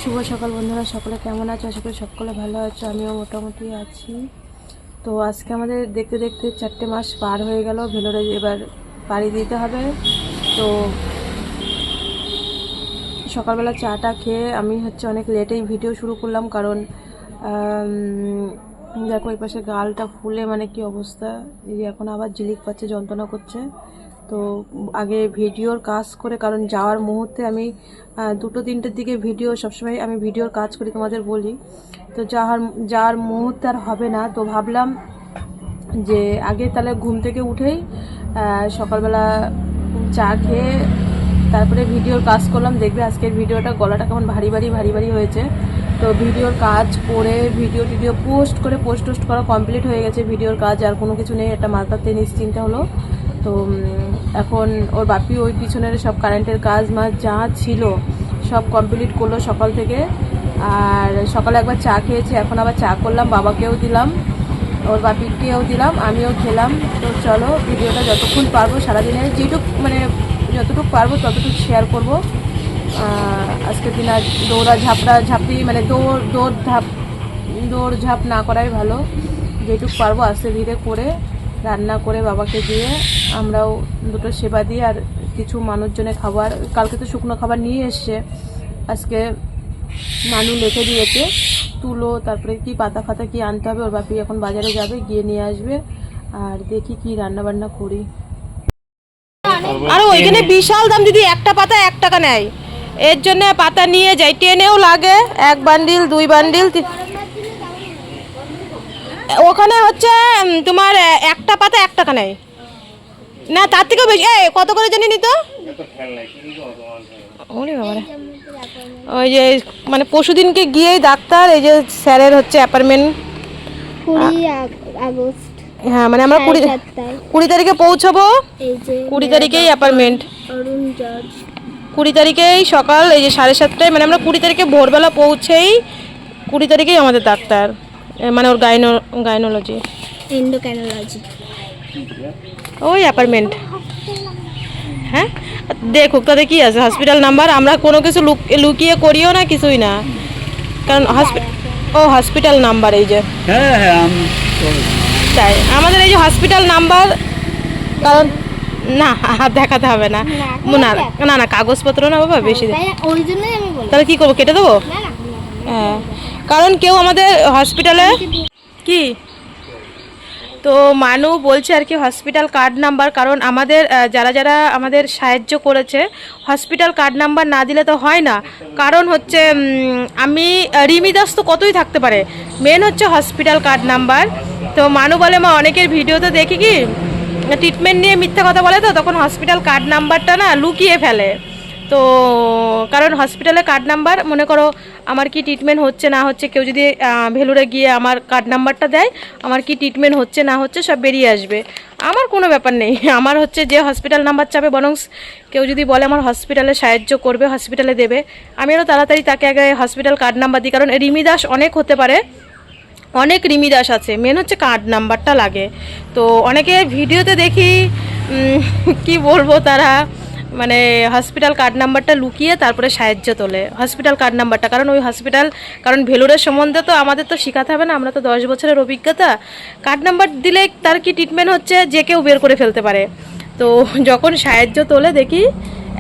শুভ সকাল বন্ধুরা, সকলে কেমন আছো? আশা করি সকলে ভালো আছো, আমিও মোটামুটি আছি। তো আজকে আমাদের দেখতে দেখতে 4টে মাস পার হয়ে গেল। ভেলোরে এবার পাড়ি দিতে হবে। তো সকালবেলা চাটা খেয়ে আমি অনেক লেটেই ভিডিও শুরু করলাম, কারণ দেখো এই পাশে গালটা ফুলে কি অবস্থা। এই এখন আবার ঝিলিক পাচ্ছে, যন্ত্রণা করছে। তো আগে ভিডিওর কাজ করে, কারণ যাওয়ার মুহূর্তে আমি 2-3টের দিকে ভিডিও সবসময় আমি ভিডিওর কাজ করি, তোমাদের বলি। তো যাওয়ার মুহূর্তে আর হবে না। তো ভাবলাম যে আগে তাহলে ঘুম থেকে উঠেই সকালবেলা চা খেয়ে তারপরে ভিডিওর কাজ করলাম। দেখবে আজকের ভিডিওটা গলাটা কেমন ভারী ভারী হয়েছে। তো ভিডিওর কাজ করে ভিডিও পোস্ট করা কমপ্লিট হয়ে গেছে। ভিডিওর কাজ আর কোনো কিছু নেই, এটা মাথাতে নিশ্চিন্তে হলো। তো এখন ওর বাপি ওই পিছনের সব কারেন্টের কাজ যা ছিল সব কমপ্লিট করলো সকাল থেকে। আর সকালে একবার চা খেয়েছি, এখন আবার চা করলাম, বাবাকেও দিলাম, ওর বাপিকেও দিলাম, আমিও খেলাম। তো চলো ভিডিওটা যতক্ষণ পারবো সারাদিনের যতটুকু পারবো ততটুকু শেয়ার করব। আজকের দিন আর ঝাঁপড়ি দৌড় ঝাঁপ না করাই ভালো। যেটুকু পারবো আস্তে ধীরে করে রান্না করে বাবাকে দিয়ে আমরাও দুটো সেবা দিই। আর কিছু মানুষজনের খাবার, কালকে তো শুকনো খাবার নিয়ে এসছে, আজকে মানু লিখে দিয়েছে তুলো, তারপরে কি পাতা ফাতা কি আনতে হবে। ওর বাপি এখন বাজারে যাবে, গিয়ে নিয়ে আসবে। আর দেখি কি রান্না বান্না করি। আর ওইখানে বিশাল দাম, যদি একটা পাতা 1 টাকা নেয়, এর জন্য পাতা নিয়ে যাই, টেনেও লাগে 1 বান্ডিল 2 বান্ডিল। ওখানে তোমার একটা পাতা 1 টাকা নেয় না, তার থেকেও বেশি। কত করে জানি নি তো। ওই যে পরশুদিনকে গিয়েই ডাক্তার, এই যে স্যারের অ্যাপার্টমেন্ট 20 আগস্ট। হ্যাঁ আমরা 20 তারিখে পৌঁছাবো। 20 তারিখেই অ্যাপার্টমেন্ট, 20 তারিখেই সকাল এই যে 7:30টায়, আমরা 20 তারিখে ভোরবেলা পৌঁছেই 20 তারিখেই আমাদের ডাক্তার, ওর গাইনোলজি এন্ডোক্রাইনোলজি ওই অ্যাপার্টমেন্ট। হ্যাঁ দেখুক তাদের কি আছে হসপিটাল নাম্বার। আমরা কোনো কিছু লুকিয়ে করিও না, কিছুই না, কারণ হসপিটাল নাম্বার এই যে। তাই আমাদের এই যে হসপিটাল নাম্বার, কারণ না দেখাতে হবে না, না না কাগজপত্র না বাবা বেশি। তাহলে কি করবো, কেটে দেবো? হ্যাঁ, কারণ কেউ আমাদের হসপিটালে কি তো মানু বলছে আর কি হসপিটাল কার্ড নাম্বার, কারণ আমাদের যারা আমাদের সাহায্য করেছে হসপিটাল কার্ড নাম্বার না দিলে তো হয় না। কারণ আমি রিমি দাস তো কতই থাকতে পারে, মেন হসপিটাল কার্ড নাম্বার। তো মানু বলে মা অনেকের ভিডিওতে দেখি কি ট্রিটমেন্ট নিয়ে মিথ্যা কথা বলে, তো তখন হসপিটাল কার্ড নাম্বারটা না লুকিয়ে ফেলে। তো কারণ হসপিটালে কার্ড নাম্বার, মনে করো আমার কি ট্রিটমেন্ট হচ্ছে না হচ্ছে, কেউ যদি ভেলুরে গিয়ে আমার কার্ড নাম্বারটা দেয়, আমার কি ট্রিটমেন্ট হচ্ছে না হচ্ছে সব বেরিয়ে আসবে। আমার কোনো ব্যাপার নেই, আমার যে হসপিটাল নাম্বার চাবে, বরং কেউ যদি বলে আমার হসপিটালে সাহায্য করবে, হসপিটালে দেবে, আমি আরও তাড়াতাড়ি তাকে আগে হসপিটাল কার্ড নাম্বার দিই। কারণ রিমি দাস অনেক হতে পারে, অনেক রিমি দাস আছে, মেন কার্ড নাম্বারটা লাগে। তো অনেকে ভিডিওতে দেখি কি বলবো, তারা হসপিটাল কার্ড নাম্বারটা লুকিয়ে তারপরে সাহায্য তোলে হসপিটাল কার্ড নাম্বারটা। কারণ ওই হসপিটাল, কারণ ভেলোরের সম্বন্ধে তো আমাদের তো শেখাতে হবে না, আমরা তো 10 বছরের অভিজ্ঞতা। কার্ড নাম্বার দিলে তার কি ট্রিটমেন্ট হচ্ছে যে কেউ বের করে ফেলতে পারে। তো যখন সাহায্য তোলে দেখি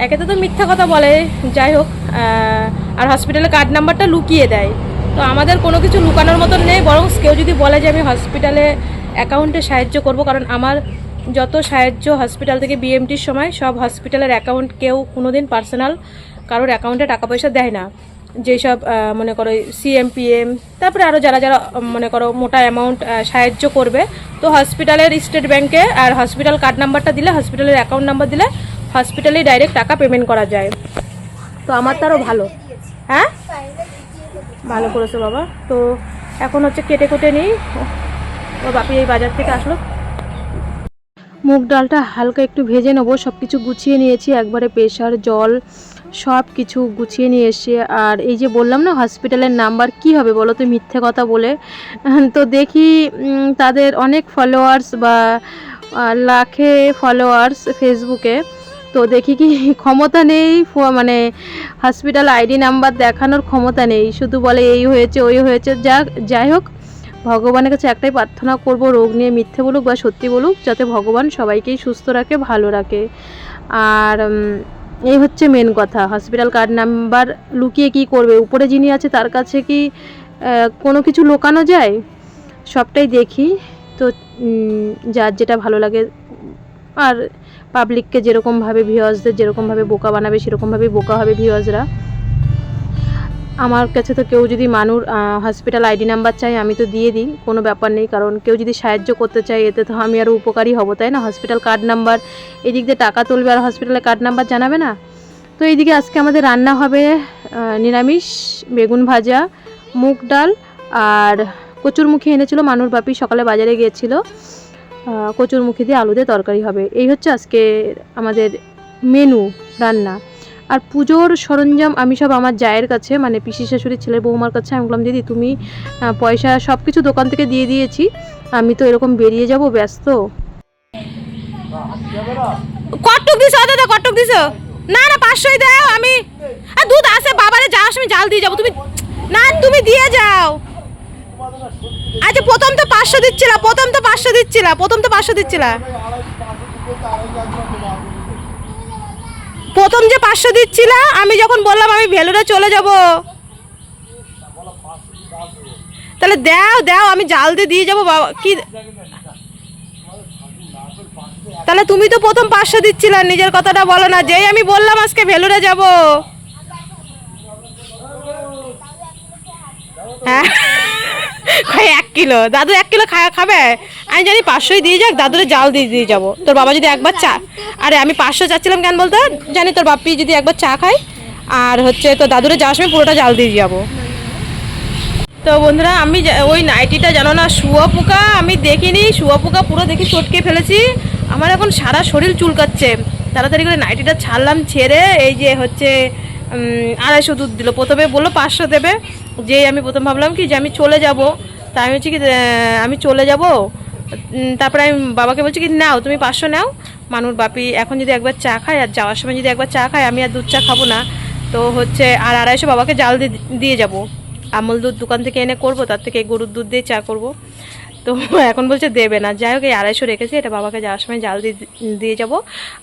একেতে তো মিথ্যা কথা বলে, যাই হোক, আর হসপিটালে কার্ড নাম্বারটা লুকিয়ে দেয়। তো আমাদের কোনো কিছু লুকানোর মতন নেই, বরং কেউ যদি বলে যে আমি হসপিটালে অ্যাকাউন্টে সাহায্য করব, কারণ আমার যত সাহায্য হসপিটাল থেকে বিএমটির সময় সব হসপিটালের অ্যাকাউন্ট, কেউ কোনোদিন পার্সোনাল কারোর অ্যাকাউন্টে টাকা পয়সা দেয় না। যেসব মনে করো সিএমপিএম, তারপরে আরও যারা মনে করো মোটা অ্যামাউন্ট সাহায্য করবে, তো হসপিটালের স্টেট ব্যাংকে আর হসপিটাল কার্ড নাম্বারটা দিলে, হসপিটালের অ্যাকাউন্ট নাম্বার দিলে হসপিটালে ডাইরেক্ট টাকা পেমেন্ট করা যায়। তো আমার তারও ভালো। হ্যাঁ ভালো করেছো বাবা। তো এখন কেটে নিই। ও বাপি এই বাজার থেকে আসলো, মুগ ডালটা হালকা একটু ভেজে নেবো। সব কিছু গুছিয়ে নিয়েছি একবারে, প্রেশার জল সব কিছু গুছিয়ে নিয়ে এসছি। আর এই যে বললাম না হসপিটালের নাম্বার, কি হবে বলো তো মিথ্যে কথা বলে। তো দেখি তাদের অনেক ফলোয়ার্স বা লাখে ফলোয়ার্স ফেসবুকে, তো দেখি কি ক্ষমতা নেই, মানে হসপিটাল আইডি নাম্বার দেখানোর ক্ষমতা নেই, শুধু বলে এই হয়েছে ওই হয়েছে। যাই হোক, ভগবানের কাছে একটাই প্রার্থনা করব, রোগ নিয়ে মিথ্যে বলুক বা সত্যি বলুক, যাতে ভগবান সবাইকেই সুস্থ রাখে, ভালো রাখে। আর এই হচ্ছে মেন কথা। হসপিটাল কার্ড নাম্বার লুকিয়ে কি করবে? উপরে যিনি আছে তার কাছে কি কোনো কিছু লুকানো যায়? সবটাই দেখি। তো যার যেটা ভালো লাগে, আর পাবলিককে যেরকমভাবে, ভিউয়ার্সদের যেরকমভাবে বোকা বানাবে সেরকমভাবেই বোকা হবে ভিউয়ার্সরা। আমার কাছে তো কেউ যদি মানুর হসপিটাল আইডি নাম্বার চাই, আমি তো দিয়ে দিই, কোনো ব্যাপার নেই। কারণ কেউ যদি সাহায্য করতে চায়, এতে তো আমি আরও উপকারী হব, তাই না? হসপিটাল কার্ড নাম্বার, এদিক দিয়ে টাকা তুলবে আর হসপিটালের কার্ড নাম্বার জানাবে না। তো এইদিকে আজকে আমাদের রান্না হবে নিরামিষ, বেগুন ভাজা, মুগ ডাল আর কচুরমুখী এনেছিল মানুর বাপি, সকালে বাজারে গিয়েছিল। কচুরমুখী দিয়ে আলু দিয়ে তরকারি হবে। এই হচ্ছে আজকে আমাদের মেনু রান্না। আর পুজোর সরঞ্জাম আমি সব আমার জায়ের কাছে, মানে পিসি শাশুড়ি ছেলের বৌমার কাছে আমি বললাম, দিদি তুমি পয়সা সব কিছু দোকান থেকে দিয়ে দিয়েছি, আমি তো এরকম বেরিয়ে যাব, ব্যস্ত। কটক দিছো দাদা, কটক দিছো? না না, 500ই দাও। আমি দুধ আছে বাবারে, যাওয়ার সময় জাল দিয়ে যাবো। তুমি না, তুমি দিয়ে যাও। আচ্ছা, প্রথম তো 500 দিচ্ছিলা, প্রথম তো 500 দিচ্ছিলা। প্রথম যে 500 দিচ্ছিলা, আমি যখন বললাম আমি ভেলোরে চলে যাব, তাহলে দাও, আমি জাল দিয়ে যাবো বাবা। কি তাহলে তুমি তো প্রথম 500 দিচ্ছিলা, নিজের কথাটা বলো না। যেই আমি বললাম আজকে ভেলোরে যাব, হ্যাঁ 1 কিলো, দাদু 1 কিলো খাবে। আমি জানি 500ই দিয়ে যাক, দাদুরে জাল দিয়ে যাবো। তোর বাবা যদি একবার চা, আরে আমি 500 চাচ্ছিলাম কেন বলতো, জানি তোর বাপি যদি একবার চা খায়, আর হচ্ছে তো দাদুরে যাওয়ার সময় পুরোটা জাল দিয়ে যাবো। তো বন্ধুরা, আমি ওই নাইটিটা জানো না, শুয়োপোকা আমি দেখিনি, শুয়োপোকা পুরো দেখি চটকে ফেলেছি। আমার এখন সারা শরীর চুলকাচ্ছে। তাড়াতাড়ি করে নাইটিটা ছাড়লাম, ছেড়ে এই যে হচ্ছে 250 দুধ দিল। প্রথমে বললো 500 দেবে, যেই আমি প্রথম ভাবলাম কি যে আমি চলে যাব, তা আমি হচ্ছে কি আমি চলে যাব। তারপরে আমি বাবাকে বলছি কি, নাও তুমি 500 নাও। মানুর বাপি এখন যদি একবার চা খায়, আর যাওয়ার সময় যদি একবার চা খায়, আমি আর দুধ চা খাবো না। তো হচ্ছে আর 250 বাবাকে জাল দিয়ে যাব। আমুল দুধ দোকান থেকে এনে করব, তার থেকে গরুর দুধ দিয়ে চা করব। তো এখন বলছে দেবে না। যাই হোক, এই 250 রেখেছি, এটা বাবাকে যাওয়ার সময় জাল দিয়ে যাব।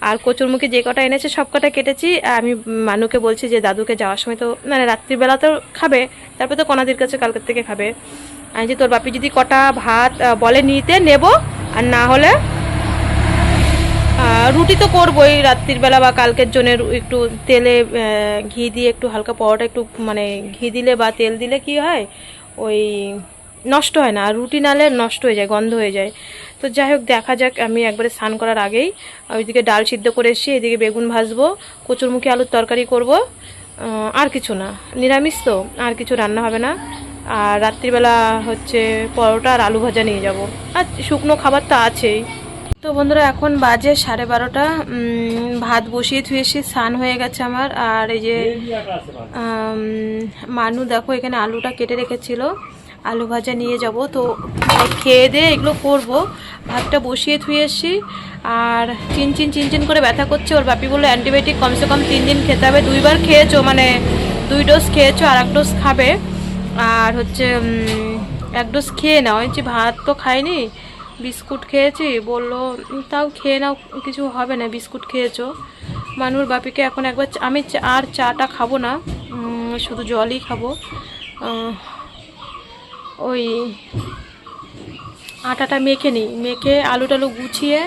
আর কচুরমুখী যে কটা এনেছে সব কটা কেটেছি। আমি মানুকে বলছি যে দাদুকে যাওয়ার সময় তো মানে রাত্রিবেলা তো খাবে, তারপরে তো কনাদির কাছে কালকের থেকে খাবে। আমি যে তোর বাপি যদি কটা ভাত বলে নিতে নেব, আর না হলে রুটি তো করবোই রাত্রিবেলা বা কালকের জন্য। একটু তেলে ঘি দিয়ে একটু হালকা পরোটা, একটু মানে ঘি দিলে বা তেল দিলে কি হয়, ওই নষ্ট হয় না। আর রুটি নালে নষ্ট হয়ে যায়, গন্ধ হয়ে যায়। তো যাই হোক, দেখা যাক। আমি একবারে স্নান করার আগেই ওইদিকে ডাল সিদ্ধ করে এসেছি, এদিকে বেগুন ভাজবো, কচুরমুখী আলুর তরকারি করব, আর কিছু না, নিরামিষ তো, আর কিছু রান্না হবে না। আর রাত্রিবেলা হচ্ছে পরোটা আর আলু ভাজা নিয়ে যাব, আর শুকনো খাবার তো আছেই। তো বন্ধুরা, এখন বাজে 12:30। ভাত বসিয়ে থুয়েছি, স্নান হয়ে গেছে আমার। আর এই যে মানু দেখো এখানে আলুটা কেটে রেখেছিল, আলু ভাজা নিয়ে যাব। তো খেয়ে দিয়ে এগুলো করব। ভাতটা বসিয়ে থুয়ে এসছি, আর চিনচিন করে ব্যথা করছে। ওর বাপি বললো অ্যান্টিবায়োটিক কমসে কম 3 দিন খেতে হবে। 2বার খেয়েছো, মানে 2 ডোজ খেয়েছো, আর 1 ডোজ খাবে। আর হচ্ছে 1 ডোজ খেয়ে নাও। যে ভাত তো খাইনি, বিস্কুট খেয়েছি, বললো তাও খেয়ে নাও, কিছু হবে না, বিস্কুট খেয়েছো। মানুর বাপিকে এখন একবার আমি আর চাটা খাবো না, শুধু জলই খাবো। ওই আটাটা মেখে নিই, মেখে আলু টালু গুছিয়ে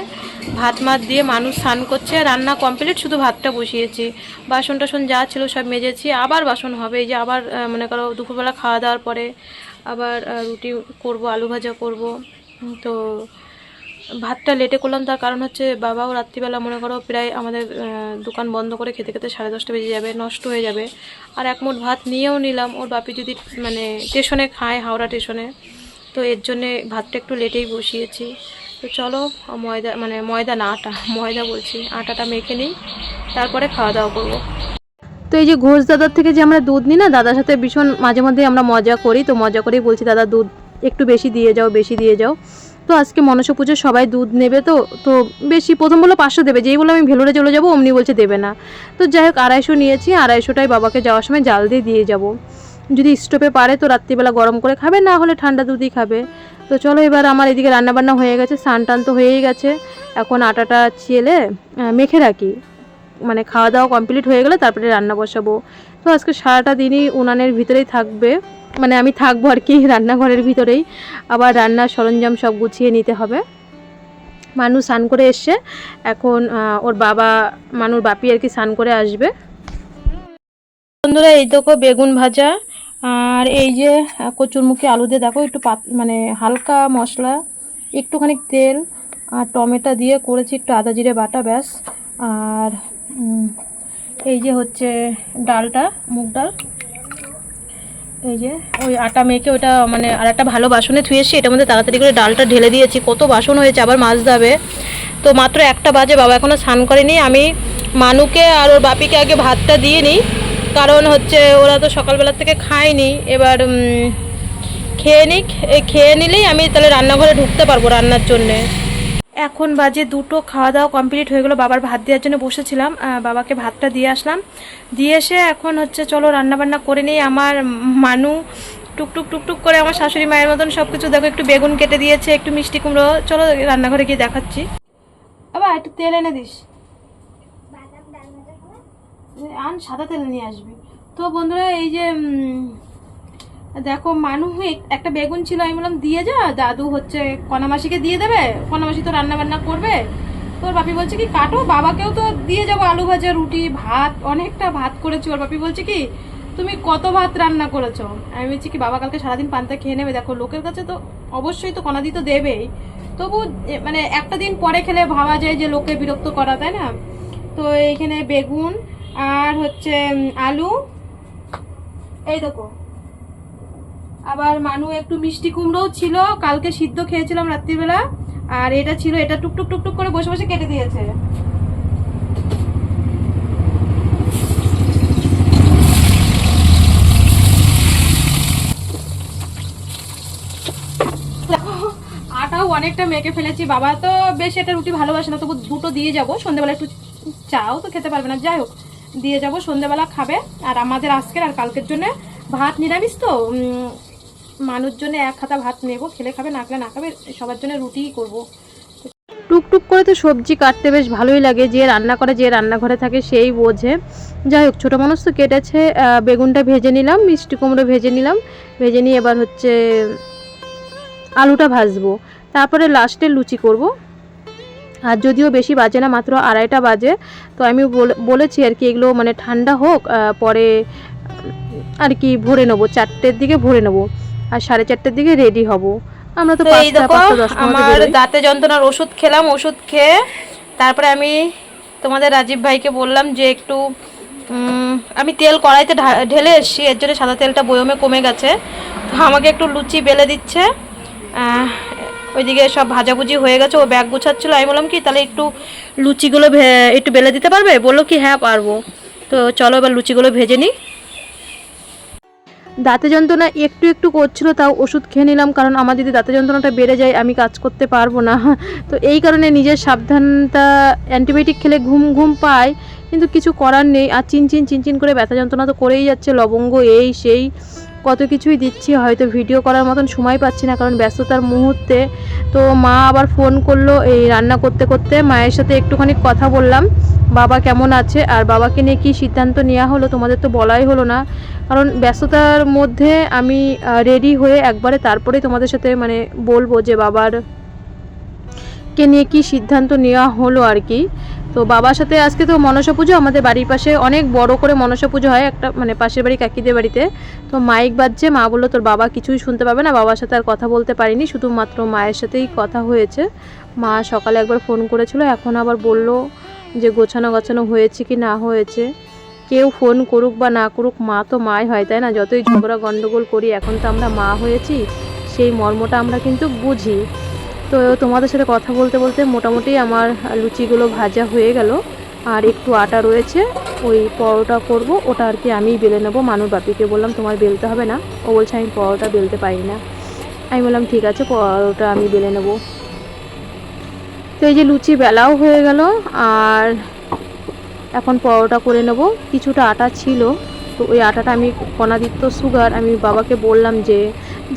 ভাত মাত দিয়ে মানুষ স্নান করছে। রান্না কমপ্লিট, শুধু ভাতটা বসিয়েছি। বাসন টাসন যা ছিল সব মেজেছি, আবার বাসন হবে। এই যে আবার মনে করো দুপুরবেলা খাওয়া দাওয়ার পরে আবার রুটি করব, আলু ভাজা করব। তো ভাতটা লেটে করলাম, তার কারণ হচ্ছে বাবাও রাত্রিবেলা মনে করো প্রায় আমাদের দোকান বন্ধ করে খেতে খেতে 10:30 বেজে যাবে, নষ্ট হয়ে যাবে। আর 1 মুঠ ভাত নিয়েও নিলাম, ওর বাপি যদি মানে স্টেশনে খায়, হাওড়া স্টেশনে, তো এর জন্যে ভাতটা একটু লেটেই বসিয়েছি। তো চলো, ময়দা না আটা, ময়দা বলছি, আটাটা মেখে নিই, তারপরে খাওয়া দাওয়া করবো। তো এই যে ঘোষ দাদার থেকে যে আমরা দুধ নিই না, দাদার সাথে ভীষণ মাঝে মধ্যে আমরা মজা করি। তো মজা করেই বলছি, দাদা দুধ একটু বেশি দিয়ে যাও। তো আজকে মনসা পুজো সবাই দুধ নেবে, তো তো বেশি প্রথম বললো 500 দেবে, যেই বলে আমি ভেলোরে চলে যাবো অমনি বলছে দেবে না। তো যাই হোক 250 নিয়েছি, 250টাই বাবাকে যাওয়ার সময় জাল দিয়ে যাব। যদি স্টোভে পারে তো রাত্রিবেলা গরম করে খাবে, না হলে ঠান্ডা দুধই খাবে। তো চলো এবার আমার এদিকে রান্নাবান্না হয়ে গেছে, স্নান টান তো হয়েই গেছে। এখন আটাটা চেলে মেখে রাখি, মানে খাওয়া দাওয়া কমপ্লিট হয়ে গেলে তারপরে রান্না বসাবো। তো আজকে সারাটা দিনই উনানের ভিতরেই থাকবে, মানে আমি থাকবো আর কি রান্নাঘরের ভিতরেই। আবার রান্নার সরঞ্জাম সব গুছিয়ে নিতে হবে। মানু স্নান করে এসছে, এখন ওর বাবা মানুর বাপি আর কি স্নান করে আসবে। বন্ধুরা এই দেখো বেগুন ভাজা, আর এই যে কচুরমুখী আলু দিয়ে দেখো একটু মানে হালকা মশলা, একটুখানি তেল আর টমেটো দিয়ে করেছি, একটু আদা জিরে বাটা, ব্যাস। আর এই যে হচ্ছে ডালটা, মুগ ডাল, এই যে ওই আটা মেখে ওটা মানে আর একটা ভালো বাসনে ধুয়েছি, এটার মধ্যে তাড়াতাড়ি করে ডালটা ঢেলে দিয়েছি। কত বাসন হয়েছে, আবার মাজতে হবে। তো মাত্র 1টা বাজে, বাবা এখনও স্নান করেনি। আমি মানুকে আর ওর বাপিকে আগে ভাতটা দিয়ে নিই, কারণ হচ্ছে ওরা তো সকালবেলার থেকে খায়নি। এবার খেয়ে নিলেই আমি তাহলে রান্নাঘরে ঢুকতে পারবো রান্নার জন্যে। এখন বাজে 2টো, খাওয়া দাওয়া কমপ্লিট হয়ে গেলো। বাবার ভাত দেওয়ার জন্য বসেছিলাম, বাবাকে ভাতটা দিয়ে আসলাম। দিয়ে এসে এখন হচ্ছে চলো রান্নাবান্না করে নিই। আমার মানু টুকটুক টুকটুক করে আমার শাশুড়ি মায়ের মতন সব কিছু দেখো, একটু বেগুন কেটে দিয়েছে, একটু মিষ্টি কুমড়ো। চলো রান্নাঘরে গিয়ে দেখাচ্ছি। বাবা একটু তেল এনে দিস, আন সাদা তেল নিয়ে আসবি। তো বন্ধুরা এই যে দেখো মানু একটা বেগুন ছিল, আমি বললাম দিয়ে যা, দাদু হচ্ছে কনামাসিকে দিয়ে দেবে, কনামাসি তো রান্না বান্না করবে। তোর বাপি বলছে কি কাটো, বাবাকেও তো দিয়ে যাবো আলু ভাজা, রুটি, ভাত, অনেকটা ভাত করেছি। ওর বাপি বলছে কি তুমি কত ভাত রান্না করেছো। আমি বলছি কি বাবা কালকে সারাদিন পান্তা খেয়ে নেবে, দেখো লোকের কাছে তো অবশ্যই তো কনাদি তো দেবেই, তবু মানে একটা দিন পরে খেলে ভাবা যায় যে লোকে বিরক্ত করা, তাই না। তো এইখানে বেগুন আর হচ্ছে আলু, এই দেখো। আবার মানু একটু মিষ্টি কুমড়োও ছিল, কালকে সিদ্ধ খেয়েছিলাম রাত্রিবেলা, আর এটা ছিল, এটা টুকটুক টুকটুক করে বসে বসে কেটে দিয়েছে। আটাও অনেকটা মেখে ফেলেছি। বাবা তো বেশ এটা রুটি ভালোবাসে না, তবু 2টো দিয়ে যাবো। সন্ধ্যেবেলা একটু চাও তো খেতে পারবে না, যাই হোক দিয়ে যাবো, সন্ধ্যেবেলা খাবে। আর আমাদের আজকের আর কালকের জন্য ভাত নিরামিষ, তো মানুষের জন্য 1 হাতা ভাত নেবো, খেলে খাবে, না খেলে না খাবে, সবার জন্য রুটিই করবো। টুকটুক করে তো সবজি কাটতে বেশ ভালোই লাগে, যে রান্না করে, যে রান্নাঘরে থাকে সেই বোঝে। যাই হোক ছোটো মানুষ তো কেটেছে। বেগুনটা ভেজে নিলাম, মিষ্টি কুমড়ো ভেজে নিলাম, ভেজে নিয়ে এবার হচ্ছে আলুটা ভাজবো, তারপরে লাস্টে লুচি করব। আর যদিও বেশি বাজে না, মাত্র 2:30টা বাজে। তো আমি বলেছি আর কি এগুলো মানে ঠান্ডা হোক, পরে আর কি ভরে নেবো, 4টের দিকে ভরে নেবো, আর 4:30টার দিকে রেডি হব। আমরা তো 5:10 আমার দাঁতে যন্ত্রণার ওষুধ খেলাম, ওষুধ খেয়ে তারপরে আমি তোমাদের রাজীব ভাইকে বললাম যে একটু আমি তেল কড়াইতে ঢেলে এসেছি, এর জন্য সাদা তেলটা বয়মে কমে গেছে। তো আমাকে একটু লুচি বেলে দিচ্ছে। ওইদিকে সব ভাজাভুজি হয়ে গেছে, ও ব্যাগ গুছাচ্ছিল। আমি বললাম কি তাহলে একটু লুচিগুলো একটু বেলে দিতে পারবে, বললো কি হ্যাঁ পারবো। তো চলো এবার লুচিগুলো ভেজে নিই। দাঁতে যন্ত্রণা একটু একটু করছিল, তাও ওষুধ খেয়ে নিলাম, কারণ আমার যদি দাঁতে যন্ত্রণাটা বেড়ে যায় আমি কাজ করতে পারবো না। তো এই কারণে নিজের সাবধানতা, অ্যান্টিবায়োটিক খেলে ঘুম ঘুম পায়, কিন্তু কিছু করার নেই। আর চিনচিন করে ব্যথা যন্ত্রণা তো করেই যাচ্ছে, লবঙ্গ এই সেই কত কিছুই দিচ্ছি, হয়তো ভিডিও করার মতন সময় পাচ্ছি না কারণ ব্যস্ততার মুহূর্তে। তো মা আবার ফোন করলো এই রান্না করতে করতে, মায়ের সাথে একটুখানি কথা বললাম বাবা কেমন আছে, আর বাবাকে নিয়ে কী সিদ্ধান্ত নেওয়া হলো তোমাদের তো বলাই হলো না, কারণ ব্যস্ততার মধ্যে আমি রেডি হয়ে একবারে তারপরেই তোমাদের সাথে মানে বলবো যে বাবার কে নিয়ে কী সিদ্ধান্ত নেওয়া হলো আর কি। তো বাবার সাথে আজকে তো মনসা পুজো, আমাদের বাড়ির পাশে অনেক বড় করে মনসা পুজো হয় একটা, মানে পাশের বাড়ি কাকিদের বাড়িতে। তো মাইক বাজছে, মা বললো তোর বাবা কিছুই শুনতে পাবে না, বাবার সাথে আর কথা বলতে পারিনি, শুধুমাত্র মায়ের সাথেই কথা হয়েছে। মা সকালে একবার ফোন করেছিল, এখন আবার বলল যে গোছানো হয়েছে কি না হয়েছে। কেউ ফোন করুক বা না করুক, মা তো মাই হয়, তাই না। যতই ঝগড়া গণ্ডগোল করি, এখন তো আমরা মা হয়েছি, সেই মর্মটা আমরা কিন্তু বুঝি। তো তোমাদের সাথে কথা বলতে বলতে মোটামুটি আমার লুচিগুলো ভাজা হয়ে গেল, আর একটু আটা রয়েছে, ওই পরোটা করব, ওটা আর কি আমিই বেলে নেবো। মানুর বাপিকে বললাম তোমার বেলতে হবে না, ও বলছে আমি পরোটা বেলতে পারি না। আমি বললাম ঠিক আছে, পরোটা আমি বেলে নেবো। তো এই যে লুচি বেলাও হয়ে গেল, আর এখন পরোটা করে নেব। কিছুটা আটা ছিল, তো ওই আটাটা আমি কণাদিত্য সুগার, আমি বাবাকে বললাম যে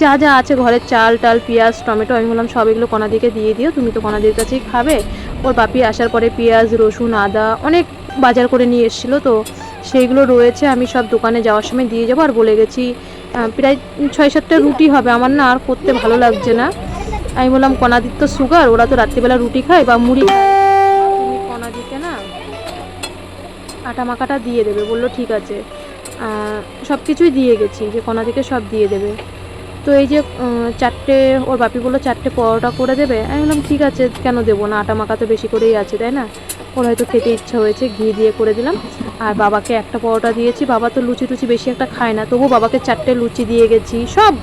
যা যা আছে ঘরের চাল টাল পেঁয়াজ টমেটো, আমি বললাম সব এগুলো কণাদিকে দিয়ে দিও, তুমি তো কণাদির কাছেই খাবে। ওর বাপি আসার পরে পেঁয়াজ রসুন আদা অনেক বাজার করে নিয়ে এসেছিলো, তো সেইগুলো রয়েছে, আমি সব দোকানে যাওয়ার সময় দিয়ে যাবো। আর বলে গেছি প্রায় 6-7টা রুটি হবে, আমার না আর করতে ভালো লাগছে না। আমি বললাম কণাদিত্য সুগার, ওরা তো রাত্রিবেলা রুটি খায় বা মুড়ি খায়, তুমি কণাদিকে না আটা মাখাটা দিয়ে দেবে। বললো ঠিক আছে। সব কিছুই দিয়ে গেছি যে কণাদিকে সব দিয়ে দেবে। তো এই যে 4টে, ওর বাপি বললো 4টে পরোটা করে দেবে। আমি বললাম ঠিক আছে, কেন দেবো না, আটা মাখা তো বেশি করেই আছে তাই না, ওর হয়তো খেতে ইচ্ছা হয়েছে, ঘি দিয়ে করে দিলাম। আর বাবাকে একটা পরোটা দিয়েছি, বাবা তো লুচি টুচি বেশি একটা খায় না, তবু বাবাকে 4টে লুচি দিয়ে গেছি। সব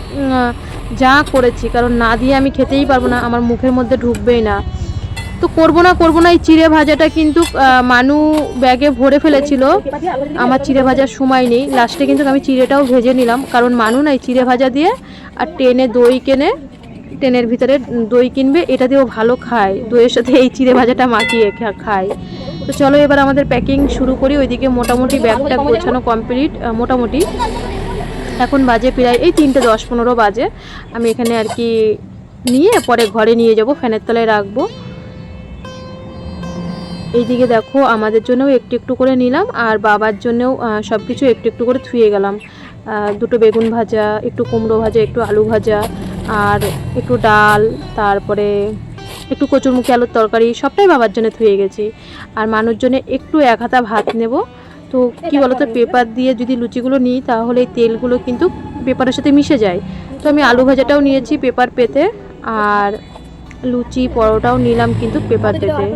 যা করেছি, কারণ না দিয়ে আমি খেতেই পারবো না, আমার মুখের মধ্যে ঢুকবেই না। তো করবো না এই চিড়ে ভাজাটা কিন্তু মানু ব্যাগে ভরে ফেলেছিল, আমার চিড়ে ভাজার সময় নেই। লাস্টে কিন্তু আমি চিড়েটাও ভেজে নিলাম, কারণ মানু না এই চিড়ে ভাজা দিয়ে আর ট্রেনে দই কেনে, ট্রেনের ভিতরে দই কিনবে, এটা দিয়েও ভালো খায়, দইয়ের সাথে এই চিড়ে ভাজাটা মাখিয়ে খায়। তো চলো এবার আমাদের প্যাকিং শুরু করি। ওইদিকে মোটামুটি ব্যাগটা গোছানো কমপ্লিট, মোটামুটি এখন বাজে প্রায় এই 3টে 10-15 বাজে। আমি এখানে আর কি নিয়ে পরে ঘরে নিয়ে যাব, ফ্যানের তলায় রাখবো। এইদিকে দেখো আমাদের জন্যও একটু একটু করে নিলাম, আর বাবার জন্যও সব কিছু একটু একটু করে থুয়ে গেলাম। 2টো বেগুন ভাজা, একটু কুমড়ো ভাজা, একটু আলু ভাজা, আর একটু ডাল, তারপরে একটু কচুরমুখী আলুর তরকারি, সবটাই বাবার জন্য থুয়ে গেছি। আর মানুষ জন্য একটু 1 হাতা ভাত নেব। তো কী বলো তো, পেপার দিয়ে যদি লুচিগুলো নিই তাহলে এই তেলগুলো কিন্তু পেপারের সাথে মিশে যায়। তো আমি আলু ভাজাটাও নিয়েছি পেপার পেতে, আর লুচি পরোটাও নিলাম কিন্তু পেপার পেতে।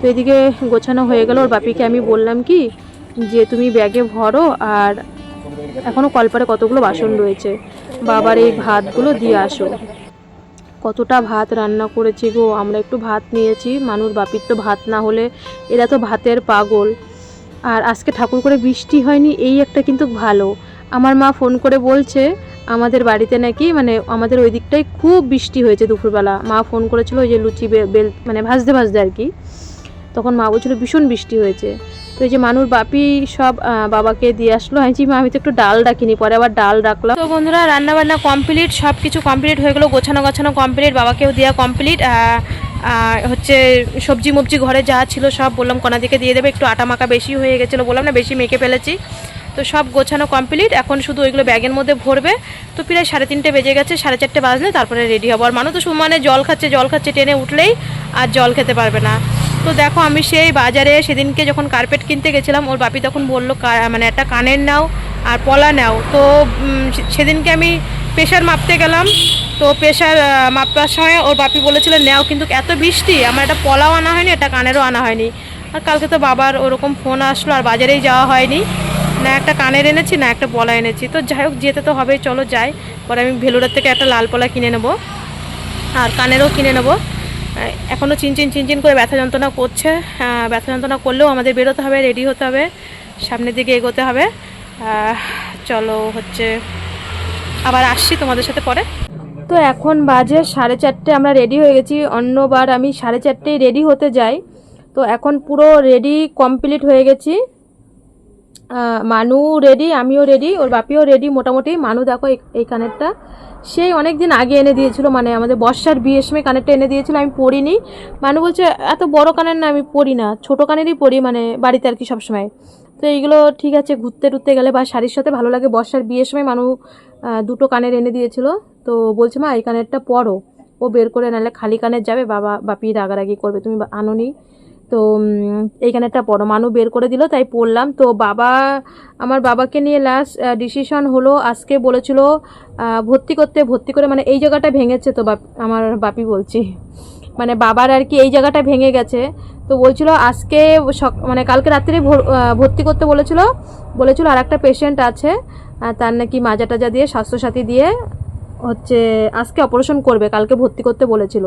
তো এদিকে গোছানো হয়ে গেল। ওর বাপিকে আমি বললাম কি যে তুমি ব্যাগে ভরো, আর এখনও কলপারে কতগুলো বাসন রয়েছে, বাবার এই ভাতগুলো দিয়ে আসো। কতটা ভাত রান্না করেছি গো, আমরা একটু ভাত নিয়েছি, মানুষ বাপির তো ভাত না হলে, এরা তো ভাতের পাগল। আর আজকে ঠাকুর করে বৃষ্টি হয়নি, এই একটা কিন্তু ভালো। আমার মা ফোন করে বলছে আমাদের বাড়িতে নাকি, মানে আমাদের ওই দিকটায় খুব বৃষ্টি হয়েছে দুপুরবেলা। মা ফোন করেছিল ওই যে লুচি বেল মানে ভাজতে ভাজতে আর কি, তখন মা বলছিল ভীষণ বৃষ্টি হয়েছে। তো এই যে মানুষ বাপি সব বাবাকে দিয়ে আসলো। আমি তো একটু ডাল রাখিনি, পরে আবার ডাল রাখলাম। তো বন্ধুরা রান্না বান্না কমপ্লিট, সব কিছু কমপ্লিট হয়ে গেলো, গোছানো কমপ্লিট, বাবাকেও দেওয়া কমপ্লিট। হচ্ছে সবজি মবজি ঘরে যা ছিল সব বললাম কণাদিকে দিয়ে দেবে, একটু আটা মাখা বেশি হয়ে গেছিলো, বললাম না বেশি মেখে ফেলেছি। তো সব গোছানো কমপ্লিট, এখন শুধু ওইগুলো ব্যাগের মধ্যে ভরবে। তো প্রায় 3:30 বেজে গেছে, 4:30 বাজলে তারপরে রেডি হবো। আর মানুষ তো সমানে জল খাচ্ছে, ট্রেনে উঠলেই আর জল খেতে পারবে না। তো দেখো আমি সেই বাজারে সেদিনকে যখন কার্পেট কিনতে গেছিলাম, ওর বাপি তখন বললো মানে একটা কানের নাও আর পলা নাও। তো সেদিনকে আমি প্রেশার মাপতে গেলাম, তো প্রেশার মাপার সময় ওর বাপি বলেছিল নেও, কিন্তু এত বৃষ্টি আমার একটা পলাও আনা হয়নি, একটা কানেরও আনা হয়নি। আর কালকে তো বাবার ওরকম ফোন আসলো, আর বাজারেই যাওয়া হয়নি, না একটা কানের এনেছি না একটা পলা এনেছি। তো যাই হোক যেতে তো হবেই, চলো যাই। পরে আমি ভেলুরের থেকে একটা লাল পলা কিনে নেবো, আর কানেরও কিনে নেবো। এখনও চিনচিন করে ব্যথা যন্ত্রণা করছে, ব্যথা যন্ত্রণা করলেও আমাদের বেরোতে হবে, রেডি হতে হবে, সামনের দিকে এগোতে হবে। চলো হচ্ছে আবার আসছি তোমাদের সাথে পরে। তো এখন বাজে 4:30, আমরা রেডি হয়ে গেছি। অন্যবার আমি 4:30 রেডি হতে যাই, তো এখন পুরো রেডি কমপ্লিট হয়ে গেছি। মানু রেডি, আমিও রেডি, ওর বাপিও রেডি মোটামুটি। মানু দেখো এই কানেরটা সেই অনেক দিন আগে এনে দিয়েছিল, মানে আমাদের বর্ষার বিয়ের সময় কানেরটা এনে দিয়েছিল, আমি পরিনি। মানু বলছে এত বড় কানের না, আমি পরি না, ছোটো কানেরই পরি, মানে বাড়িতে আর কি সবসময়। তো এইগুলো ঠিক আছে, ঘুরতে টুরতে গেলে বা শাড়ির সাথে ভালো লাগে। বর্ষার বিয়ের সময় মানু 2টো কানের এনে দিয়েছিল, তো বলছে মা এই কানেরটা পরো। ও বের করে, নাহলে খালি কানের যাবে, বাপি রাগারাগি করবে, তুমি আনোনি। তো এই কানেরটা পরো, মানু বের করে দিল, তাই পরলাম। তো আমার বাবাকে নিয়ে লাস্ট ডিসিশন হলো, আজকে বলেছিল ভর্তি করে, মানে এই জায়গাটা ভেঙেছে, তো আমার বাপি বলছি মানে বাবার আর কি এই জায়গাটা ভেঙে গেছে। তো বলছিল আজকে মানে কালকে রাত্রে ভর্তি করতে বলেছিল আর একটা পেশেন্ট আছে, তার নাকি মাজা টাজা দিয়ে স্বাস্থ্যসাথী দিয়ে হচ্ছে আজকে অপারেশন করবে, কালকে ভর্তি করতে বলেছিল।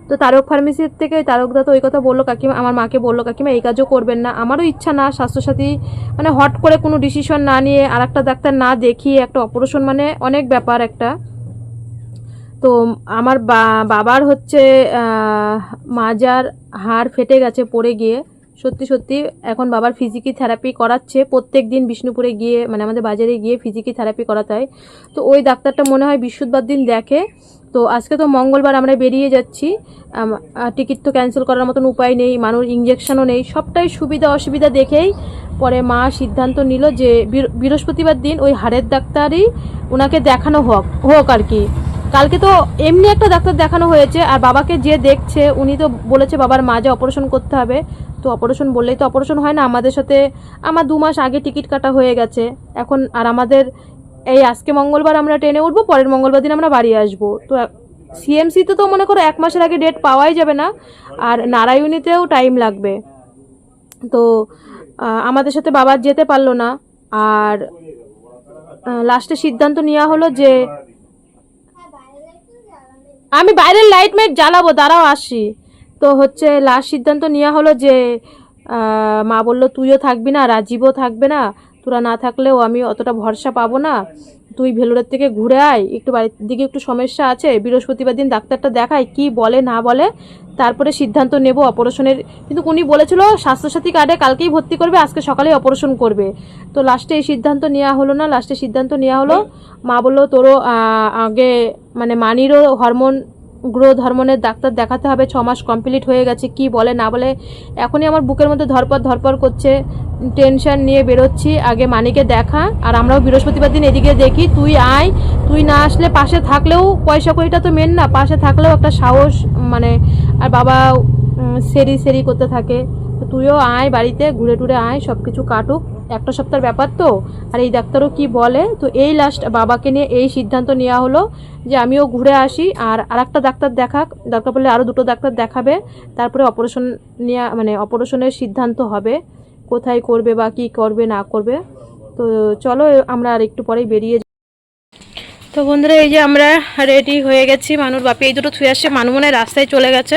তো তারক ফার্মেসির থেকে তারকদা তো ওই কথা বললো, কাকিমা আমার মাকে বললো কাকিমা এই কাজও করবেন না। আমারও ইচ্ছা না স্বাস্থ্যসাথী মানে হট করে কোনো ডিসিশন না নিয়ে আর একটা ডাক্তার না দেখিয়ে একটা অপারেশন, মানে অনেক ব্যাপার একটা। তো আমার বাবার হচ্ছে মাজার হাড় ফেটে গেছে পড়ে গিয়ে, সত্যি সত্যি এখন বাবার ফিজিওথেরাপি করাচ্ছে প্রত্যেক দিন বিষ্ণুপুরে গিয়ে, মানে আমাদের বাজারে গিয়ে ফিজিওথেরাপি করাতে হয়। তো ওই ডাক্তারটা মনে হয় বৃহস্পতিবার দিন দেখে। তো আজকে তো মঙ্গলবার আমরা বেরিয়ে যাচ্ছি, টিকিট তো ক্যান্সেল করার মতন উপায় নেই, মানুষ ইঞ্জেকশনও নেই, সবটাই সুবিধা অসুবিধা দেখেই পরে মা সিদ্ধান্ত নিল যে বৃহস্পতিবার দিন ওই হাড়ের ডাক্তারই ওনাকে দেখানো হোক আর কি। কালকে তো এমনি একটা ডাক্তার দেখানো হয়েছে, আর বাবাকে যে দেখছে উনি তো বলেছে বাবার মাজা অপারেশন করতে হবে। তো অপারেশন বললেই তো অপারেশন হয় না, আমাদের সাথে আমার 2 মাস আগে টিকিট কাটা হয়ে গেছে এখন। আর আমাদের এই আজকে মঙ্গলবার আমরা ট্রেনে উঠবো, পরের মঙ্গলবার দিন আমরা বাড়ি আসবো। তো সিএমসিতে তো মনে করো 1 মাসের আগে ডেট পাওয়াই যাবে না, আর নারায়ণীতেও টাইম লাগবে। তো আমাদের সাথে বাবা যেতে পারলো না, আর লাস্টে সিদ্ধান্ত নেওয়া হলো যে আমি বাইরের লাইট মাইট জ্বালাবো, দাঁড়াও আসি। তো হচ্ছে লাস্ট সিদ্ধান্ত নেওয়া হলো যে মা বললো তুইও থাকবি না, রাজীবও থাকবে না, তোরা না থাকলেও আমি অতটা ভরসা পাবো না, তুই ভেলোরের থেকে ঘুরে আয়, একটু বাড়ির দিকে একটু সমস্যা আছে, বৃহস্পতিবার দিন ডাক্তারটা দেখায়, কি বলে না বলে তারপরে সিদ্ধান্ত নেব অপারেশনের। কিন্তু উনি বলেছিল স্বাস্থ্যসাথী কার্ডে কালকেই ভর্তি করবে, আজকে সকালেই অপারেশন করবে। তো লাস্টে এই সিদ্ধান্ত নেওয়া হলো না, লাস্টে সিদ্ধান্ত নেওয়া হলো মা বললো তোরও আগে মানে মানিরও গ্রোথ হরমোনের ডাক্তার দেখাতে হবে, 6 মাস কমপ্লিট হয়ে গেছে, কি বলে না বলে এখনই আমার বুকের মধ্যে ধরপড় করছে, টেনশন নিয়ে বেরোচ্ছি, আগে মানিকে দেখা। আর আমরাও বৃহস্পতিবার দিন এদিকে দেখি, তুই আয়, তুই না আসলে পাশে থাকলেও পয়সা কড়িটা তো মেন না, পাশে থাকলেও একটা সাহস মানে। আর বাবা সেরি করতে থাকে, তো তুইও আয় বাড়িতে, ঘুরে টুরে আয়, সব কিছু কাটুক, একটা সপ্তাহের ব্যাপার তো। আর এই ডাক্তারও কি বলে, তো এই লাস্ট বাবাকে নিয়ে এই সিদ্ধান্ত নেওয়া হলো যে আমিও ঘুরে আসি, আর আরেকটা ডাক্তার দেখাক, দরকার পড়লে আরও 2টো ডাক্তার দেখাবে, তারপরে অপারেশন নেওয়া মানে অপারেশনের সিদ্ধান্ত হবে কোথায় করবে বা কি করবে না করবে। তো চলো আমরা আর একটু পরেই বেরিয়ে যাই। তো বন্ধুরা এই যে আমরা রেডি হয়ে গেছি, মানুর বাপি এই দুটো ছুঁয়ে আসছে, মানু মনে হয় রাস্তায় চলে গেছে,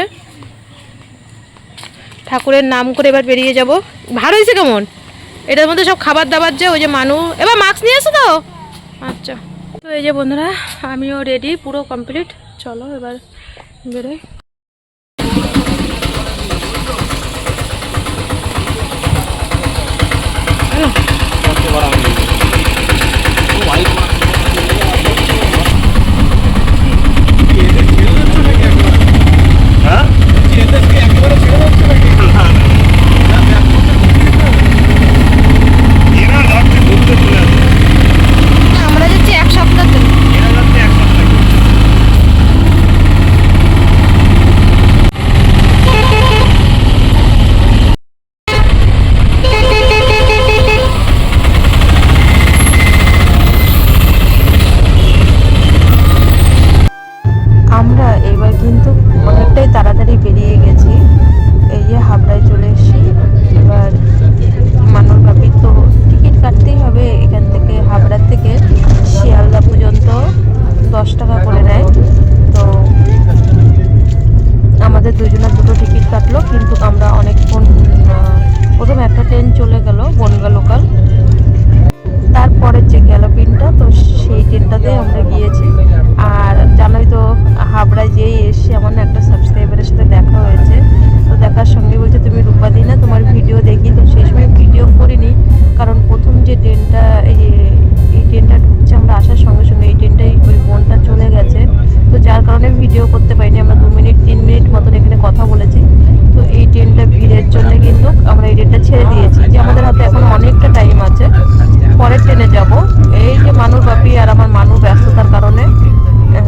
ঠাকুরের নাম করে এবার বেরিয়ে যাব। ভালো হয়েছে কেমন? এটার মধ্যে সব খাবার দাবার যে ওই যে মানু এবার মাস্ক নিয়ে আসো তো। আচ্ছা, তো এই যে বন্ধুরা আমিও রেডি, পুরো কমপ্লিট, চলো এবার বেরোই। আমরা যাচ্ছি 1 সপ্তাহ ধরে। আমরা এবার কিন্তু অনেকটাই তাড়াতাড়ি বেরিয়ে গেছি, এই যে হাবড়ায় চলে এসেছি। এবার মানুর বাপির তো টিকিট কাটতেই হবে, এখান থেকে হাবড়ার থেকে শিয়ালদা পর্যন্ত 10 টাকা করে নেয়। তো আমাদের দুজনের 2টো টিকিট কাটলো, কিন্তু আমরা অনেকক্ষণ প্রথম একটা ট্রেন চলে গেল বনগা লোকাল, তারপরের যে গ্যালোপিনটা, তো সেই ট্রেনটাতে আমরা গিয়েছি। আর জানোই তো হাবড়ায় যেই এসে আমার না একটা সাবস্ক্রাইবারের সাথে দেখা হয়েছে, তো দেখার সঙ্গে বলছে তুমি রূপাদি না, তোমার ভিডিও দেখি। তো সেই সময় ভিডিও করিনি, কারণ প্রথম যে ট্রেনটা এই ট্রেনটা ঢুকছে আমরা আসার সঙ্গে সঙ্গে এই ট্রেনটাই ওই বোনটা চলে গেছে, তো যার কারণে ভিডিও করতে পারিনি। আমরা 2 মিনিট 3 মিনিট মতন এখানে কথা বলেছি। তো এই ট্রেনটা ভিড়ের জন্য কিন্তু আমরা এই ট্রেনটা ছেড়ে দিয়েছি, যে আমাদের হাতে এখন অনেকটা টাইম আছে, পরের ট্রেনে যাব। এই যে মানুর বাপি আর আমার মানু ব্যস্ততার কারণে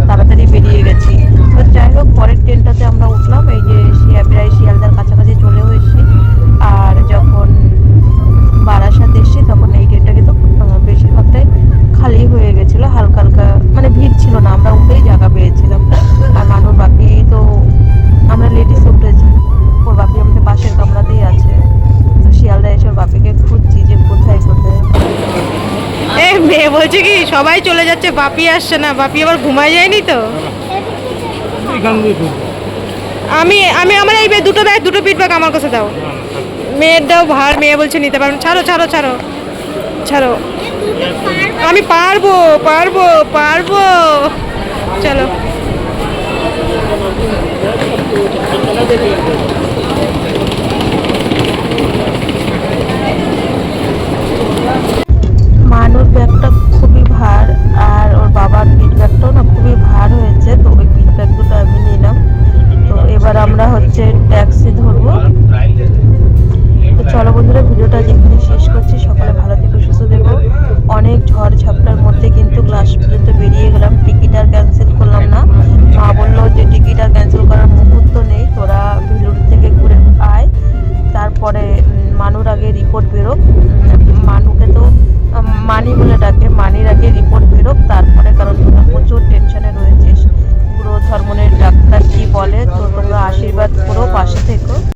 তাড়াতাড়ি বেরিয়ে গেছি। তো যাই হোক পরের ট্রেনটাতে আমরা উঠলাম, এই যে প্রায় শিয়ালদার কাছাকাছি চলেও এসেছি। আর যখন বারাসাত এসেছি তখন এই ট্রেনটা কিন্তু বেশিরভাগটাই খালি হয়ে গেছিলো, হালকা হালকা মানে ভিড় ছিল না, আমরা উঠেই জায়গা পেয়েছিলাম। আর মানুর বাপি তো আমরা লেডিসে উঠেছি, ওর বাপি আমাদের পাশের কামরাতেই আছে। তো শিয়ালদা এসে ওর বাপিকে খুঁজছি যে কোথায় কোথায়। মেয়ে বলছে কি সবাই চলে যাচ্ছে, বাপি আসছে না, বাপি আবার ঘুমায় যায়নি তো। আমি আমি আমার এই 2টো ব্যাগ 2টো পিট ব্যাগ আমার কাছে দাও, মেয়ের দাও ভার, মেয়ে বলছে নিতে পারবো। ছাড়ো ছাড়ো ছাড়ো ছাড়ো, আমি পারবো পারবো পারবো, চলো। মানুর ব্যাগটা খুবই ভার, আর ওর